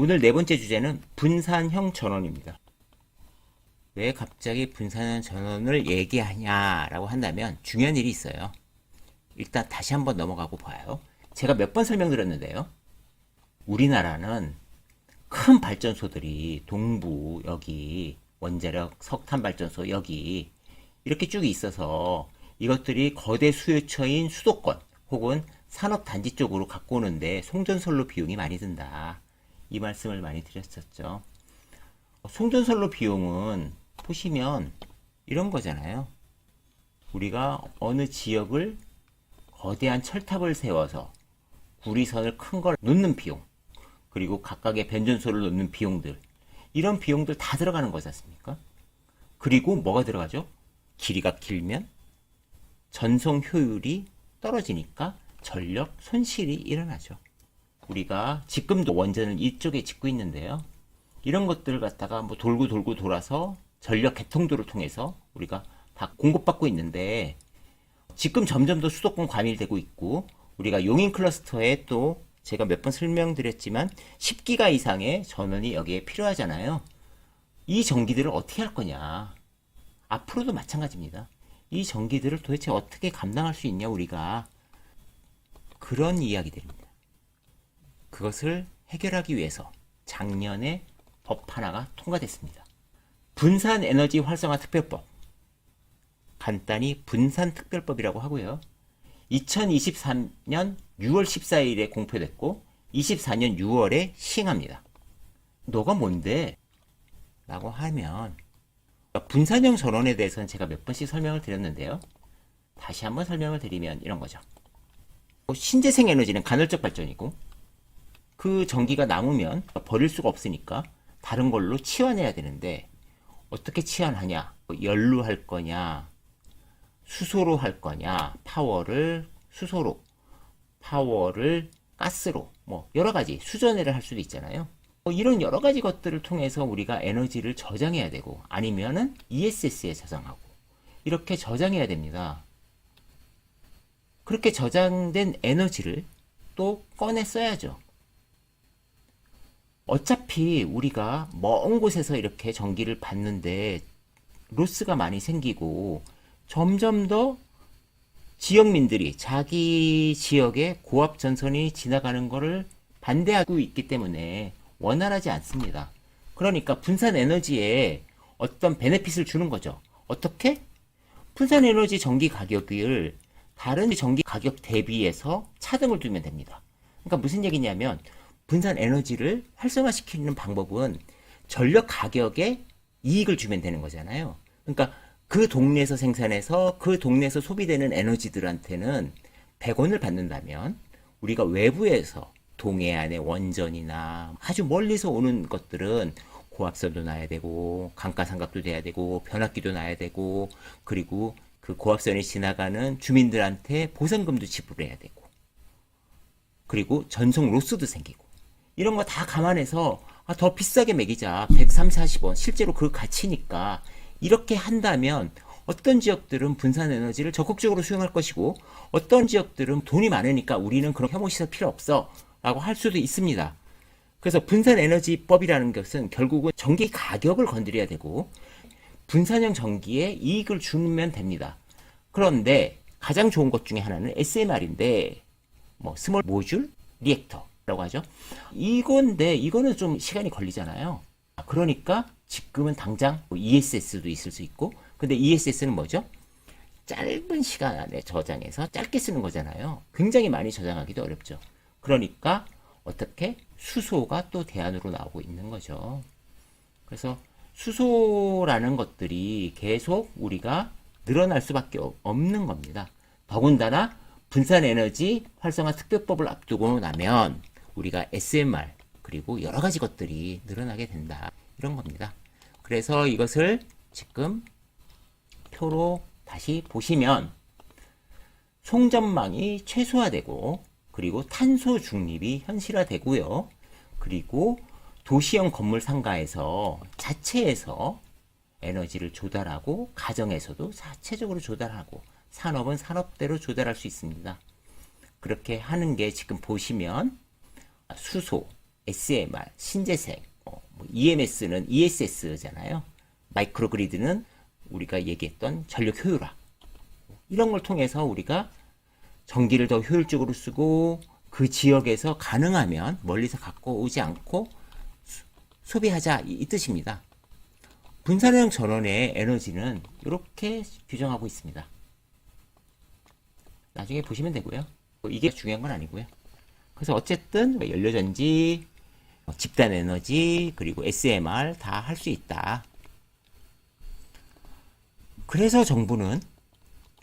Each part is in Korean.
오늘 네 번째 주제는 분산형 전원입니다. 왜 갑자기 분산형 전원을 얘기하냐라고 한다면 중요한 일이 있어요. 일단 다시 한번 넘어가고 봐요. 제가 몇 번 설명드렸는데요. 우리나라는 큰 발전소들이 동부 여기 원자력 석탄 발전소 여기 이렇게 쭉 있어서 이것들이 거대 수요처인 수도권 혹은 산업단지 쪽으로 갖고 오는데 송전선로 비용이 많이 든다. 이 말씀을 많이 드렸었죠. 송전선로 비용은 보시면 이런 거잖아요. 우리가 어느 지역을 거대한 철탑을 세워서 구리선을 큰 걸 놓는 비용, 그리고 각각의 변전소를 놓는 비용들, 이런 비용들 다 들어가는 거지 않습니까? 그리고 뭐가 들어가죠? 길이가 길면 전송 효율이 떨어지니까 전력 손실이 일어나죠. 우리가 지금도 원전을 이쪽에 짓고 있는데요. 이런 것들을 갖다가 뭐 돌고 돌고 돌아서 전력 개통도를 통해서 우리가 다 공급받고 있는데 지금 점점 더 수도권 과밀되고 있고 우리가 용인 클러스터에 또 제가 몇 번 설명드렸지만 10기가 이상의 전원이 여기에 필요하잖아요. 이 전기들을 어떻게 할 거냐. 앞으로도 마찬가지입니다. 이 전기들을 도대체 어떻게 감당할 수 있냐 우리가. 그런 이야기들입니다. 그것을 해결하기 위해서 작년에 법 하나가 통과됐습니다. 분산에너지 활성화 특별법. 간단히 분산특별법이라고 하고요. 2023년 6월 14일에 공표됐고 24년 6월에 시행합니다. 너가 뭔데? 라고 하면 분산형 전원에 대해서는 제가 몇 번씩 설명을 드렸는데요. 다시 한번 설명을 드리면 이런 거죠. 신재생 에너지는 간헐적 발전이고 그 전기가 남으면 버릴 수가 없으니까 다른 걸로 치환해야 되는데 어떻게 치환하냐? 열로 할 거냐? 수소로 할 거냐? 파워를 수소로, 파워를 가스로, 뭐 여러 가지 수전해를 할 수도 있잖아요. 이런 여러 가지 것들을 통해서 우리가 에너지를 저장해야 되고 아니면은 ESS에 저장하고 이렇게 저장해야 됩니다. 그렇게 저장된 에너지를 또 꺼내 써야죠. 어차피 우리가 먼 곳에서 이렇게 전기를 받는데 로스가 많이 생기고 점점 더 지역민들이 자기 지역에 고압 전선이 지나가는 것을 반대하고 있기 때문에 원활하지 않습니다. 그러니까 분산 에너지에 어떤 베네핏을 주는 거죠. 어떻게? 분산 에너지 전기 가격을 다른 전기 가격 대비해서 차등을 두면 됩니다. 그러니까 무슨 얘기냐면 분산 에너지를 활성화시키는 방법은 전력 가격에 이익을 주면 되는 거잖아요. 그러니까 그 동네에서 생산해서 그 동네에서 소비되는 에너지들한테는 100원을 받는다면 우리가 외부에서 동해안의 원전이나 아주 멀리서 오는 것들은 고압선도 놔야 되고 감가상각도 돼야 되고 변압기도 놔야 되고 그리고 그 고압선이 지나가는 주민들한테 보상금도 지불해야 되고 그리고 전송 로스도 생기고 이런 거 다 감안해서 더 비싸게 매기자 130, 40원 실제로 그 가치니까 이렇게 한다면 어떤 지역들은 분산 에너지를 적극적으로 수용할 것이고 어떤 지역들은 돈이 많으니까 우리는 그런 혐오시설 필요 없어 라고 할 수도 있습니다. 그래서 분산 에너지법이라는 것은 결국은 전기 가격을 건드려야 되고 분산형 전기에 이익을 주면 됩니다. 그런데 가장 좋은 것 중에 하나는 SMR인데 뭐 스몰 모듈 리액터라고 하죠. 이거는 좀 시간이 걸리잖아요. 그러니까 지금은 당장 ESS도 있을 수 있고 근데 ESS는 뭐죠? 짧은 시간 안에 저장해서 짧게 쓰는 거잖아요. 굉장히 많이 저장하기도 어렵죠. 그러니까 어떻게? 수소가 또 대안으로 나오고 있는 거죠. 그래서 수소라는 것들이 계속 우리가 늘어날 수밖에 없는 겁니다. 더군다나 분산에너지 활성화 특별법을 앞두고 나면 우리가 SMR 그리고 여러 가지 것들이 늘어나게 된다. 이런 겁니다. 그래서 이것을 지금 표로 다시 보시면 송전망이 최소화되고 그리고 탄소 중립이 현실화되고요. 그리고 도시형 건물 상가에서 자체에서 에너지를 조달하고 가정에서도 자체적으로 조달하고 산업은 산업대로 조달할 수 있습니다. 그렇게 하는 게 지금 보시면 수소, SMR, 신재생, EMS는 ESS잖아요. 마이크로그리드는 우리가 얘기했던 전력 효율화. 이런 걸 통해서 우리가 전기를 더 효율적으로 쓰고 그 지역에서 가능하면 멀리서 갖고 오지 않고 소비하자 이 뜻입니다. 분산형 전원의 에너지는 이렇게 규정하고 있습니다. 나중에 보시면 되고요. 이게 중요한 건 아니고요. 그래서 어쨌든 연료전지, 집단 에너지, 그리고 SMR 다 할 수 있다. 그래서 정부는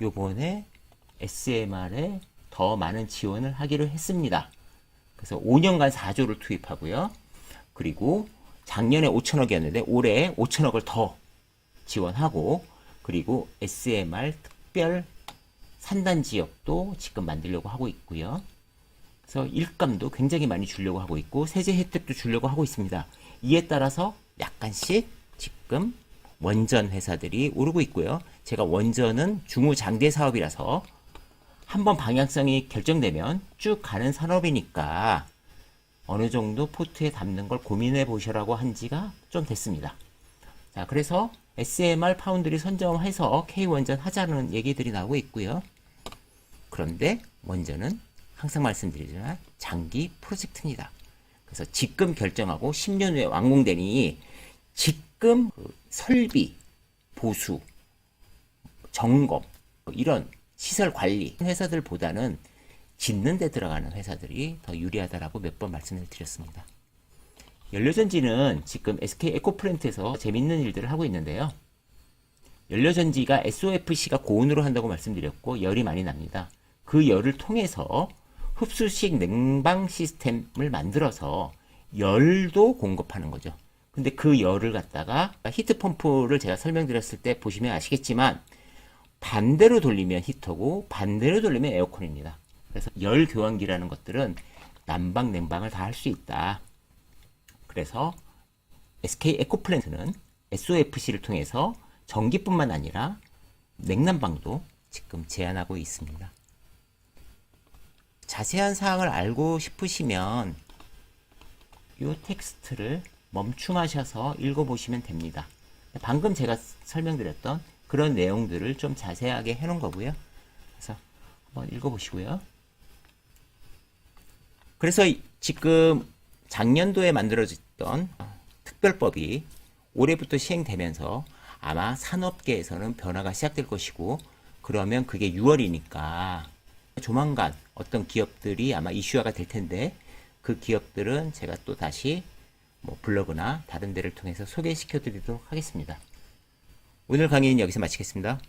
요번에 SMR에 더 많은 지원을 하기로 했습니다. 그래서 5년간 4조를 투입하고요. 그리고 작년에 5천억이었는데 올해 5천억을 더 지원하고, 그리고 SMR 특별 산단 지역도 지금 만들려고 하고 있고요. 그래서 일감도 굉장히 많이 주려고 하고 있고 세제 혜택도 주려고 하고 있습니다. 이에 따라서 약간씩 지금 원전 회사들이 오르고 있고요. 제가 원전은 중후장대 사업이라서 한번 방향성이 결정되면 쭉 가는 산업이니까 어느 정도 포트에 담는 걸 고민해 보시라고 한 지가 좀 됐습니다. 자, 그래서 SMR 파운드리 선점해서 K원전 하자는 얘기들이 나오고 있고요. 그런데 원전은 항상 말씀드리지만 장기 프로젝트입니다. 그래서 지금 결정하고 10년 후에 완공되니 지금 설비, 보수, 점검, 이런 시설 관리 회사들보다는 짓는 데 들어가는 회사들이 더 유리하다라고 몇 번 말씀을 드렸습니다. 연료전지는 지금 SK 에코플랜트에서 재밌는 일들을 하고 있는데요. 연료전지가 SOFC가 고온으로 한다고 말씀드렸고 열이 많이 납니다. 그 열을 통해서 흡수식 냉방 시스템을 만들어서 열도 공급하는 거죠. 근데 그 열을 갖다가 히트펌프를 제가 설명드렸을 때 보시면 아시겠지만 반대로 돌리면 히터고 반대로 돌리면 에어컨입니다. 그래서 열 교환기라는 것들은 난방, 냉방을 다 할 수 있다. 그래서 SK 에코플랜트는 SOFC를 통해서 전기뿐만 아니라 냉난방도 지금 제안하고 있습니다. 자세한 사항을 알고 싶으시면 이 텍스트를 멈춤하셔서 읽어보시면 됩니다. 방금 제가 설명드렸던 그런 내용들을 좀 자세하게 해놓은 거고요. 그래서 한번 읽어보시고요. 그래서 지금 작년도에 만들어졌던 특별법이 올해부터 시행되면서 아마 산업계에서는 변화가 시작될 것이고, 그러면 그게 6월이니까 조만간 어떤 기업들이 아마 이슈화가 될 텐데, 그 기업들은 제가 또 다시 블로그나 다른 데를 통해서 소개시켜 드리도록 하겠습니다. 오늘 강의는 여기서 마치겠습니다.